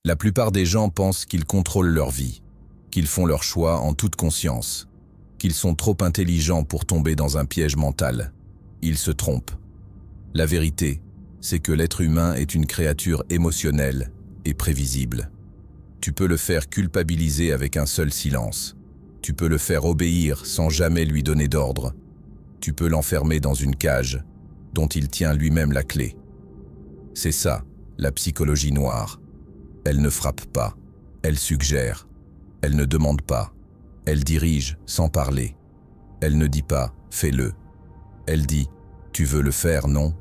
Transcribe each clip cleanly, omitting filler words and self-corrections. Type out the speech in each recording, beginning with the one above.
La plupart des gens pensent qu'ils contrôlent leur vie, qu'ils font leurs choix en toute conscience, qu'ils sont trop intelligents pour tomber dans un piège mental. Ils se trompent. La vérité, c'est que l'être humain est une créature émotionnelle et prévisible. Tu peux le faire culpabiliser avec un seul silence. Tu peux le faire obéir sans jamais lui donner d'ordre. Tu peux l'enfermer dans une cage dont il tient lui-même la clé. C'est ça, la psychologie noire. Elle ne frappe pas, elle suggère, elle ne demande pas, elle dirige sans parler. Elle ne dit pas « fais-le ». Elle dit « tu veux le faire, non ?»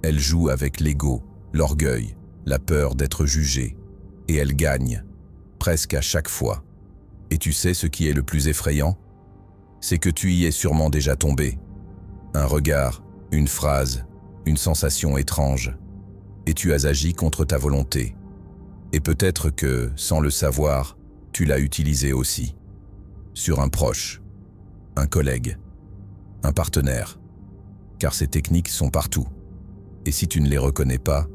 Elle joue avec l'ego, l'orgueil, la peur d'être jugée. Et elle gagne, presque à chaque fois. Et tu sais ce qui est le plus effrayant? C'est que tu y es sûrement déjà tombé. Un regard, une phrase, une sensation étrange. Et tu as agi contre ta volonté. Et peut-être que, sans le savoir, tu l'as utilisé aussi. Sur un proche, un collègue, un partenaire. Car ces techniques sont partout. Et si tu ne les reconnais pas,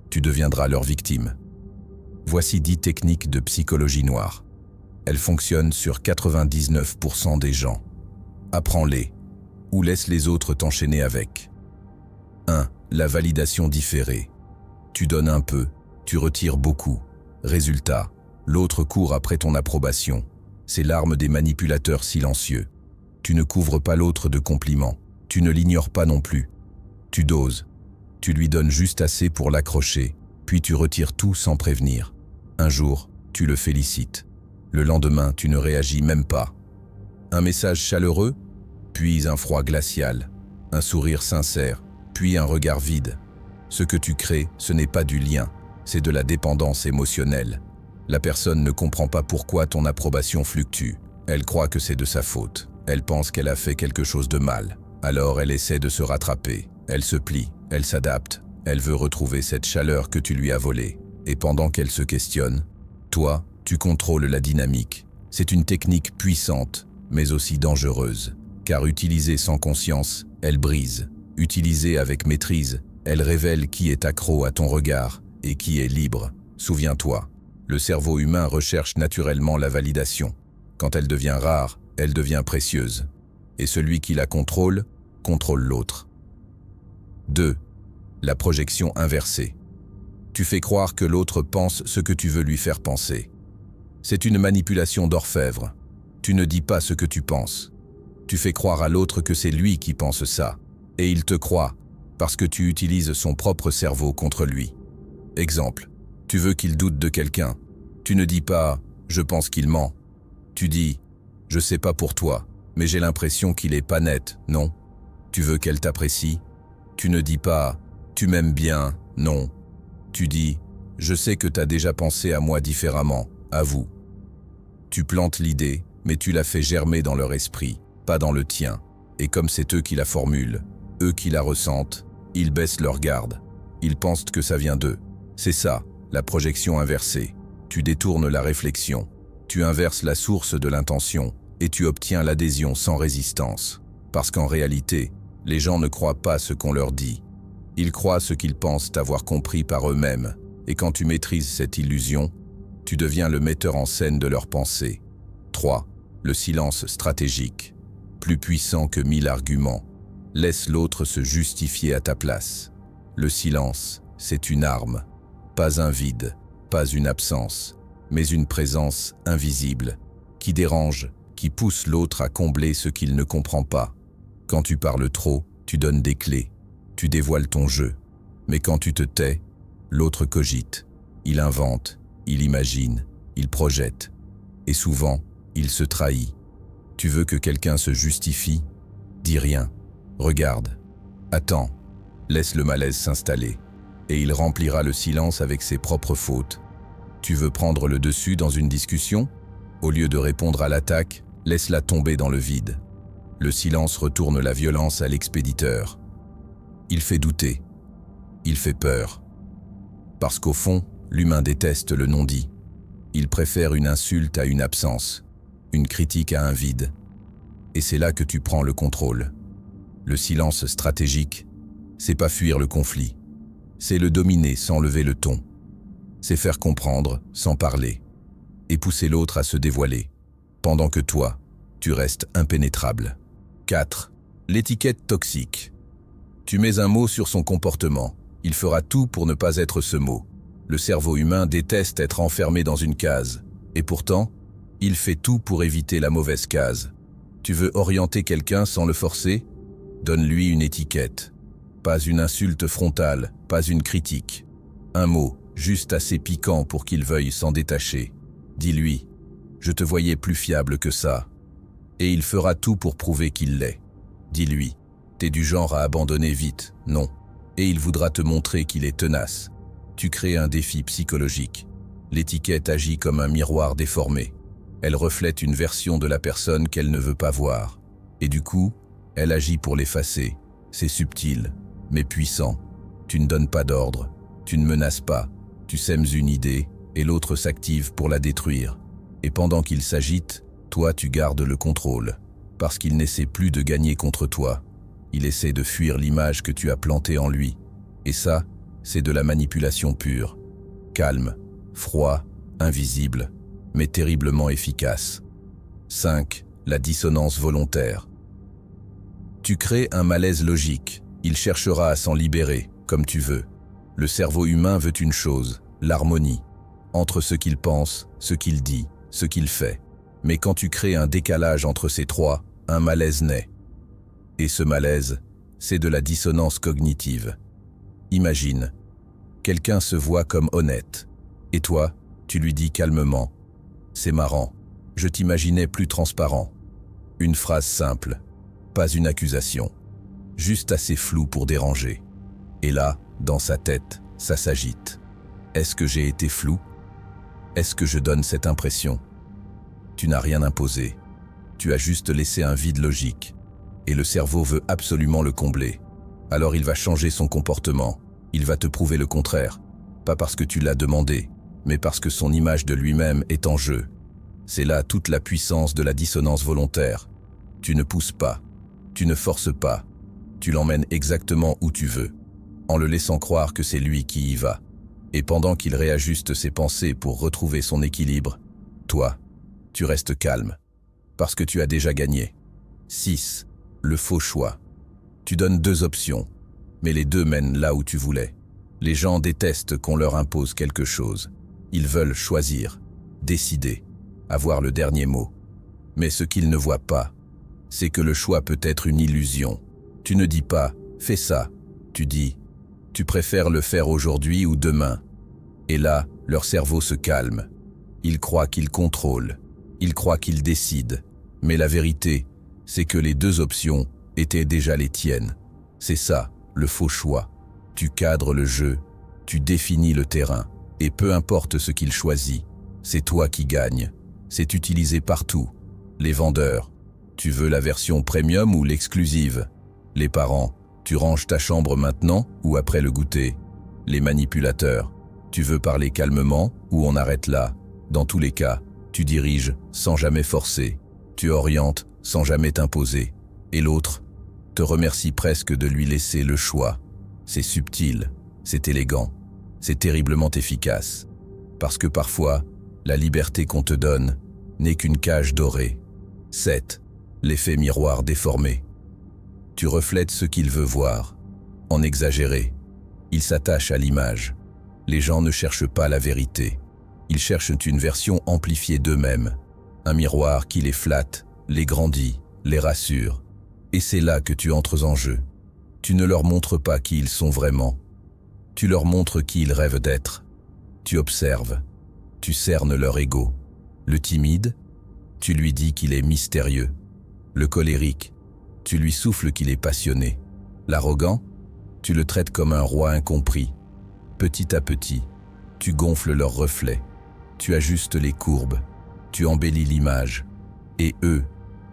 tu deviendras leur victime. Voici 10 techniques de psychologie noire. Elles fonctionnent sur 99% des gens. Apprends-les, ou laisse les autres t'enchaîner avec. 1. La validation différée. Tu donnes un peu, tu retires beaucoup. Résultat, l'autre court après ton approbation. C'est l'arme des manipulateurs silencieux. Tu ne couvres pas l'autre de compliments. Tu ne l'ignores pas non plus. Tu doses. Tu lui donnes juste assez pour l'accrocher, puis tu retires tout sans prévenir. Un jour, tu le félicites. Le lendemain, tu ne réagis même pas. Un message chaleureux, puis un froid glacial. Un sourire sincère, puis un regard vide. Ce que tu crées, ce n'est pas du lien, c'est de la dépendance émotionnelle. La personne ne comprend pas pourquoi ton approbation fluctue. Elle croit que c'est de sa faute. Elle pense qu'elle a fait quelque chose de mal. Alors elle essaie de se rattraper. Elle se plie, elle s'adapte. Elle veut retrouver cette chaleur que tu lui as volée. Et pendant qu'elle se questionne, toi, tu contrôles la dynamique. C'est une technique puissante, mais aussi dangereuse. Car utilisée sans conscience, elle brise. Utilisée avec maîtrise, elle révèle qui est accro à ton regard et qui est libre. Souviens-toi, le cerveau humain recherche naturellement la validation. Quand elle devient rare, elle devient précieuse. Et celui qui la contrôle l'autre. 2. La projection inversée. Tu fais croire que l'autre pense ce que tu veux lui faire penser. C'est une manipulation d'orfèvre. Tu ne dis pas ce que tu penses. Tu fais croire à l'autre que c'est lui qui pense ça. Et il te croit, parce que tu utilises son propre cerveau contre lui. Exemple, tu veux qu'il doute de quelqu'un. Tu ne dis pas « je pense qu'il ment ». Tu dis « je sais pas pour toi, mais j'ai l'impression qu'il est pas net, non ». Tu veux qu'elle t'apprécie. Tu ne dis pas « tu m'aimes bien, non ». Tu dis « je sais que t'as déjà pensé à moi différemment, avoue ». Tu plantes l'idée, mais tu la fais germer dans leur esprit, pas dans le tien. Et comme c'est eux qui la formulent, eux qui la ressentent, ils baissent leur garde. Ils pensent que ça vient d'eux. C'est ça, la projection inversée. Tu détournes la réflexion. Tu inverses la source de l'intention et tu obtiens l'adhésion sans résistance. Parce qu'en réalité, les gens ne croient pas ce qu'on leur dit. Ils croient ce qu'ils pensent avoir compris par eux-mêmes. Et quand tu maîtrises cette illusion, tu deviens le metteur en scène de leurs pensées. 3. Le silence stratégique. Plus puissant que 1000 arguments. Laisse l'autre se justifier à ta place. Le silence, c'est une arme. Pas un vide, pas une absence, mais une présence invisible, qui dérange, qui pousse l'autre à combler ce qu'il ne comprend pas. Quand tu parles trop, tu donnes des clés, tu dévoiles ton jeu. Mais quand tu te tais, l'autre cogite, il invente, il imagine, il projette. Et souvent, il se trahit. Tu veux que quelqu'un se justifie? Dis rien. Regarde. Attends. Laisse le malaise s'installer. Et il remplira le silence avec ses propres fautes. Tu veux prendre le dessus dans une discussion? Au lieu de répondre à l'attaque, laisse-la tomber dans le vide. Le silence retourne la violence à l'expéditeur. Il fait douter. Il fait peur. Parce qu'au fond, l'humain déteste le non-dit. Il préfère une insulte à une absence, une critique à un vide. Et c'est là que tu prends le contrôle. Le silence stratégique, c'est pas fuir le conflit. C'est le dominer sans lever le ton. c'est faire comprendre sans parler, et pousser l'autre à se dévoiler, pendant que toi, tu restes impénétrable. 4. L'étiquette toxique. Tu mets un mot sur son comportement, il fera tout pour ne pas être ce mot. Le cerveau humain déteste être enfermé dans une case, et pourtant, il fait tout pour éviter la mauvaise case. Tu veux orienter quelqu'un sans le forcer? Donne-lui une étiquette. Pas une insulte frontale, pas une critique. Un mot, juste assez piquant pour qu'il veuille s'en détacher. Dis-lui, je te voyais plus fiable que ça. Et il fera tout pour prouver qu'il l'est. Dis-lui, t'es du genre à abandonner vite, non. Et il voudra te montrer qu'il est tenace. Tu crées un défi psychologique. L'étiquette agit comme un miroir déformé. Elle reflète une version de la personne qu'elle ne veut pas voir. Et du coup, elle agit pour l'effacer. C'est subtil, mais puissant. Tu ne donnes pas d'ordre, tu ne menaces pas. Tu sèmes une idée, et l'autre s'active pour la détruire. Et pendant qu'il s'agite, toi tu gardes le contrôle. Parce qu'il n'essaie plus de gagner contre toi. Il essaie de fuir l'image que tu as plantée en lui. Et ça, c'est de la manipulation pure. Calme, froid, invisible, mais terriblement efficace. 5. La dissonance volontaire. Tu crées un malaise logique. Il cherchera à s'en libérer, comme tu veux. Le cerveau humain veut une chose, l'harmonie, entre ce qu'il pense, ce qu'il dit, ce qu'il fait. Mais quand tu crées un décalage entre ces trois, un malaise naît. Et ce malaise, c'est de la dissonance cognitive. Imagine, quelqu'un se voit comme honnête, et toi, tu lui dis calmement « C'est marrant, je t'imaginais plus transparent ». Une phrase simple, pas une accusation, juste assez floue pour déranger. Et là, dans sa tête, ça s'agite. Est-ce que j'ai été flou? Est-ce que je donne cette impression? Tu n'as rien imposé, tu as juste laissé un vide logique. Et le cerveau veut absolument le combler. Alors il va changer son comportement, il va te prouver le contraire. Pas parce que tu l'as demandé, mais parce que son image de lui-même est en jeu. C'est là toute la puissance de la dissonance volontaire. Tu ne pousses pas, tu ne forces pas, tu l'emmènes exactement où tu veux, en le laissant croire que c'est lui qui y va. Et pendant qu'il réajuste ses pensées pour retrouver son équilibre, toi, tu restes calme, parce que tu as déjà gagné. 6. Le faux choix. Tu donnes 2 options, mais les 2 mènent là où tu voulais. Les gens détestent qu'on leur impose quelque chose. Ils veulent choisir, décider, avoir le dernier mot. Mais ce qu'ils ne voient pas, c'est que le choix peut être une illusion. Tu ne dis pas « fais ça », tu dis « tu préfères le faire aujourd'hui ou demain ». Et là, leur cerveau se calme. Ils croient qu'ils contrôlent, ils croient qu'ils décident. Mais la vérité, c'est que les 2 options étaient déjà les tiennes. C'est ça, le faux choix. Tu cadres le jeu, tu définis le terrain, et peu importe ce qu'il choisit, c'est toi qui gagnes. C'est utilisé partout. Les vendeurs, tu veux la version premium ou l'exclusive? Les parents, tu ranges ta chambre maintenant ou après le goûter? Les manipulateurs, tu veux parler calmement ou on arrête là? Dans tous les cas, tu diriges sans jamais forcer. Tu orientes sans jamais t'imposer. Et l'autre te remercie presque de lui laisser le choix. C'est subtil, c'est élégant, c'est terriblement efficace. Parce que parfois, la liberté qu'on te donne n'est qu'une cage dorée. 7. L'effet miroir déformé. Tu reflètes ce qu'il veut voir. En exagéré, il s'attache à l'image. Les gens ne cherchent pas la vérité. Ils cherchent une version amplifiée d'eux-mêmes. Un miroir qui les flatte, les grandit, les rassure. Et c'est là que tu entres en jeu. Tu ne leur montres pas qui ils sont vraiment. Tu leur montres qui ils rêvent d'être. Tu observes. Tu cernes leur ego. Le timide, tu lui dis qu'il est mystérieux. Le colérique, tu lui souffles qu'il est passionné. L'arrogant, tu le traites comme un roi incompris. Petit à petit, tu gonfles leurs reflets. Tu ajustes les courbes. Tu embellis l'image. Et eux,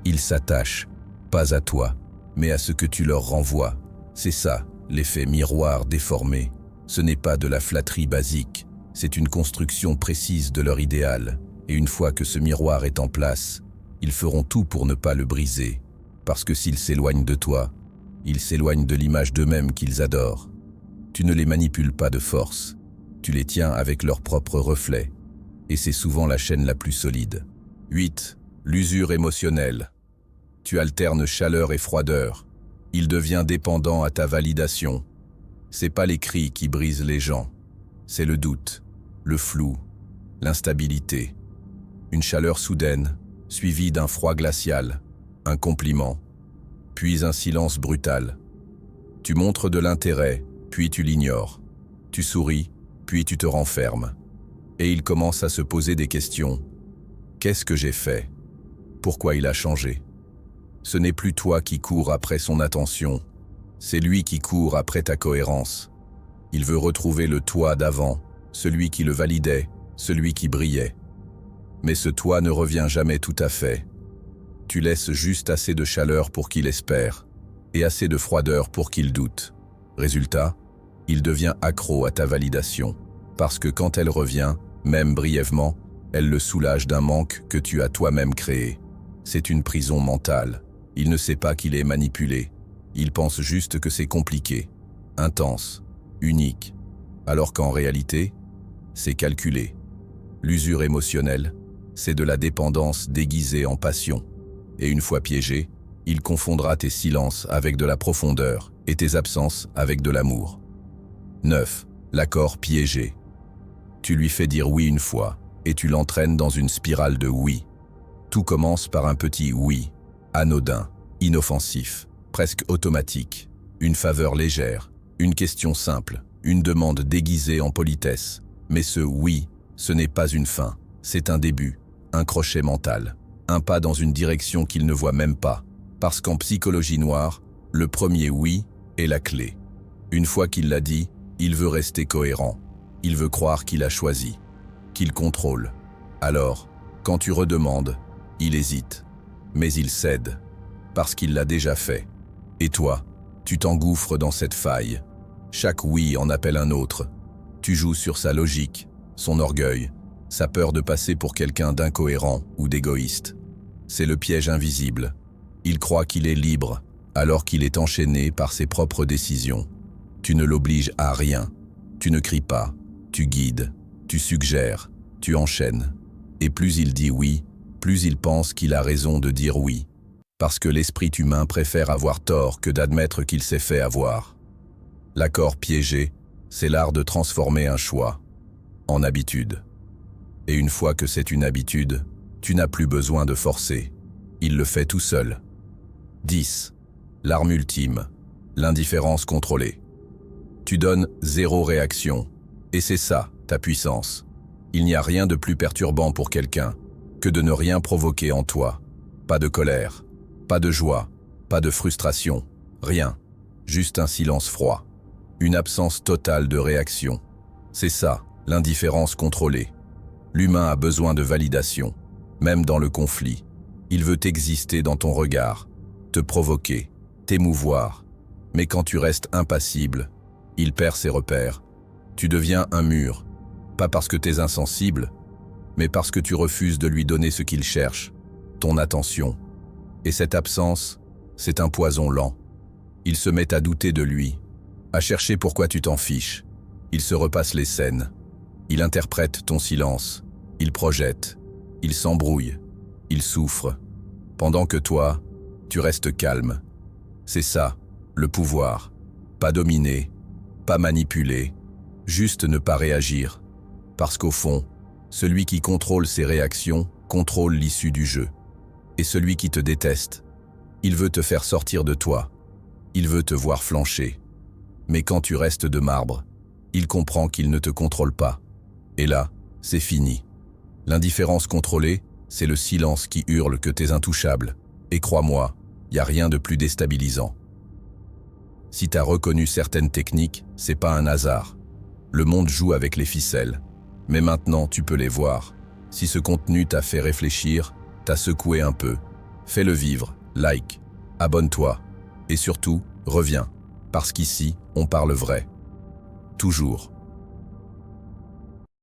ils s'attachent, pas à toi, mais à ce que tu leur renvoies. C'est ça, l'effet miroir déformé. Ce n'est pas de la flatterie basique, c'est une construction précise de leur idéal. Et une fois que ce miroir est en place, ils feront tout pour ne pas le briser. Parce que s'ils s'éloignent de toi, ils s'éloignent de l'image d'eux-mêmes qu'ils adorent. Tu ne les manipules pas de force, Tu les tiens avec leurs propres reflets. Et c'est souvent la chaîne la plus solide. 8. L'usure émotionnelle. Tu alternes chaleur et froideur. Il devient dépendant à ta validation. C'est pas les cris qui brisent les gens. C'est le doute, le flou, l'instabilité. Une chaleur soudaine, suivie d'un froid glacial, un compliment, puis un silence brutal. Tu montres de l'intérêt, puis tu l'ignores. Tu souris, puis tu te renfermes. Et il commence à se poser des questions. Qu'est-ce que j'ai fait? Pourquoi il a changé? Ce n'est plus toi qui cours après son attention, c'est lui qui court après ta cohérence. Il veut retrouver le toi d'avant, celui qui le validait, celui qui brillait. Mais ce toi ne revient jamais tout à fait. Tu laisses juste assez de chaleur pour qu'il espère, et assez de froideur pour qu'il doute. Résultat, il devient accro à ta validation, parce que quand elle revient, même brièvement, elle le soulage d'un manque que tu as toi-même créé. C'est une prison mentale. Il ne sait pas qu'il est manipulé. Il pense juste que c'est compliqué, intense, unique, alors qu'en réalité, c'est calculé. L'usure émotionnelle, c'est de la dépendance déguisée en passion. Et une fois piégé, il confondra tes silences avec de la profondeur et tes absences avec de l'amour. 9. L'accord piégé. Tu lui fais dire oui une fois, et tu l'entraînes dans une spirale de oui. Tout commence par un petit oui, anodin, inoffensif, presque automatique, une faveur légère, une question simple, une demande déguisée en politesse. Mais ce oui, ce n'est pas une fin, c'est un début, un crochet mental, un pas dans une direction qu'il ne voit même pas, parce qu'en psychologie noire, le premier oui est la clé. Une fois qu'il l'a dit, il veut rester cohérent, il veut croire qu'il a choisi, qu'il contrôle. Alors, quand tu redemandes, il hésite, mais il cède, parce qu'il l'a déjà fait. Et toi, tu t'engouffres dans cette faille. Chaque oui en appelle un autre. Tu joues sur sa logique, son orgueil, sa peur de passer pour quelqu'un d'incohérent ou d'égoïste. C'est le piège invisible. Il croit qu'il est libre, alors qu'il est enchaîné par ses propres décisions. Tu ne l'obliges à rien. Tu ne cries pas, tu guides, tu suggères, tu enchaînes. Et plus il dit oui, plus il pense qu'il a raison de dire oui. Parce que l'esprit humain préfère avoir tort que d'admettre qu'il s'est fait avoir. L'accord piégé, c'est l'art de transformer un choix en habitude. Et une fois que c'est une habitude, tu n'as plus besoin de forcer. Il le fait tout seul. 10. L'arme ultime, l'indifférence contrôlée. Tu donnes zéro réaction, et c'est ça, ta puissance. Il n'y a rien de plus perturbant pour quelqu'un que de ne rien provoquer en toi. Pas de colère, pas de joie, pas de frustration, rien. Juste un silence froid. Une absence totale de réaction. C'est ça, l'indifférence contrôlée. L'humain a besoin de validation, même dans le conflit. Il veut exister dans ton regard, te provoquer, t'émouvoir. Mais quand tu restes impassible, il perd ses repères. Tu deviens un mur, pas parce que t'es insensible, mais parce que tu refuses de lui donner ce qu'il cherche, ton attention. Et cette absence, c'est un poison lent. Il se met à douter de lui, à chercher pourquoi tu t'en fiches. Il se repasse les scènes. Il interprète ton silence. Il projette. Il s'embrouille. Il souffre. Pendant que toi, tu restes calme. C'est ça, le pouvoir. Pas dominer, pas manipuler, juste ne pas réagir. Parce qu'au fond, celui qui contrôle ses réactions contrôle l'issue du jeu. Et celui qui te déteste, il veut te faire sortir de toi. Il veut te voir flancher. Mais quand tu restes de marbre, il comprend qu'il ne te contrôle pas. Et là, c'est fini. L'indifférence contrôlée, c'est le silence qui hurle que t'es intouchable. Et crois-moi, y a rien de plus déstabilisant. Si t'as reconnu certaines techniques, c'est pas un hasard. Le monde joue avec les ficelles. Mais maintenant, tu peux les voir. Si ce contenu t'a fait réfléchir, t'a secoué un peu, fais-le vivre, like, abonne-toi. Et surtout, reviens. Parce qu'ici, on parle vrai. Toujours.